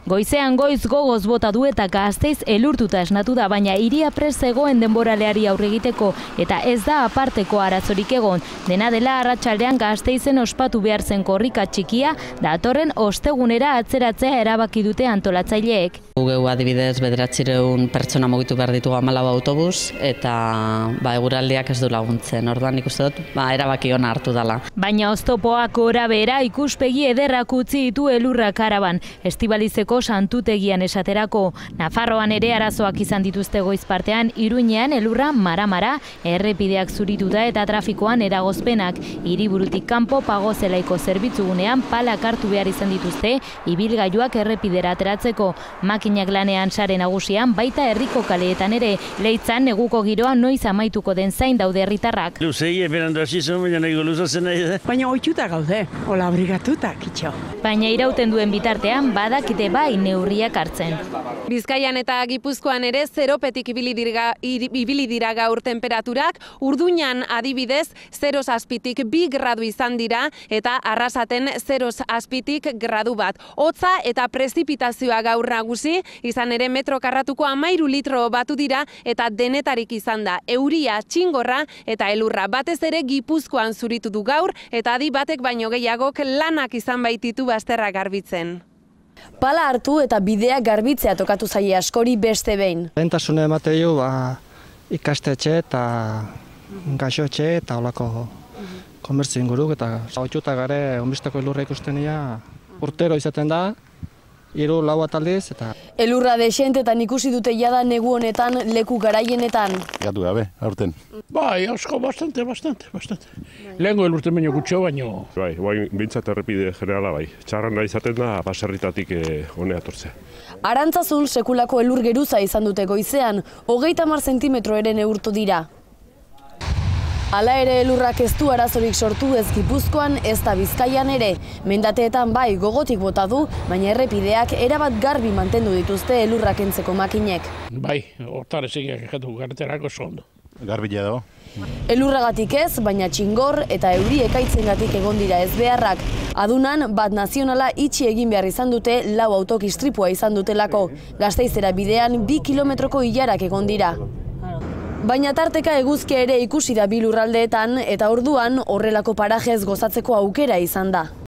Goizean goiz gogoz bota du eta Gasteiz elurtuta esnatu da, baina hiria prest zegoen denboraleari aurre egiteko eta ez da aparteko arazorik egon. Dena dela arratsaldean Gasteizen ospatu behar zen korrika txikia datorren ostegunera atzeratzea erabaki dute antolatzaileek. Geu adibidez 900 pertsona mugitu behar ditugu 14 autobus eta eguraldiak ez du laguntzen. Orduan ikuste dut erabaki ona hartu dela. Baina oztopoak gora behera ikuspegi ederrak utzi ditu elurrak Araban. Estibalizeko santutegian esaterako. Nafarroan ere arazoak izan dituzte goiz partean, Iruñean elurra mara-mara, errepideak zurituta eta trafikoan eragozpenak. Hiriburutik kanpo Pagozelaiko zerbitzugunean palak hartu behar izan dituzte, ibilgailuak errepidera ateratzeko. Makinak lanean sare nagusian, baita herriko kaleetan ere, Leitzan neguko giroa noiz amaituko den zain daude herritarrak. Luzei eberandu hasi zen, baina nahi luzatzen nahi da. Baina oituta gaude, hola abrigatuta, kitxo. Baina irauten duen bitartean, badakite bai neurriak hartzen. Bizkaian eta Gipuzkoan ere zeropetik ibili dira gaur temperaturak, Urduñan adibidez 0,7tik 2 gradu izan dira eta Arrasaten 0,7tik gradu bat. Hotza eta prezipitazioa gaur nagusi, izan ere metro karratuko 13 litro batu dira eta denetarik izan da. Euria, txingorra eta elurra batez ere Gipuzkoan zuritu du gaur eta adi batek baino gehiagok lanak izan baititu bazterrak garbitzen. Pala hartu eta bidea garbitzea tokatu zaie askori beste behin. Lehentasuna emateio ikastetxe eta gaixotxe eta holako komertzio inguruk eta oituta gare onbisteko elurra ikustenia urtero izaten da. 3-4 aldiz eta... Elurra desentetan ikusi dute jada negu honetan leku garaienetan. Gatu gabe, aurten. Bai, asko, bastante. Lehengo elurten baino gutxo baino. Bai, bintzat errepide generala bai. Txarrana izaten da, baserritatik honea tortzea. Arantzazun sekulako elur geruza izan dute goizean, 30 zentimetro ere neurtu dira. Hala ere elurrak ez du arazorik sortu ez Gipuzkoan ez da Bizkaian ere. Mendateetan bai gogotik bota du, baina errepideak erabat garbi mantendu dituzte elurrak entzeko makinek. Bai, hortareziak ekatu garterako ondo. Garbila dago. Elurragatik ez, baina txingor eta euri ekaitzengatik egon dira ez beharrak. Adunan, bat nazionala itxi egin behar izan dute 4 autok istripua izan dutelako. Gasteizera bidean 2 kilometroko ilarak egon dira. Baina tarteka eguzkia ere ikusi da bi lurraldeetan eta orduan horrelako parajez gozatzeko aukera izan da.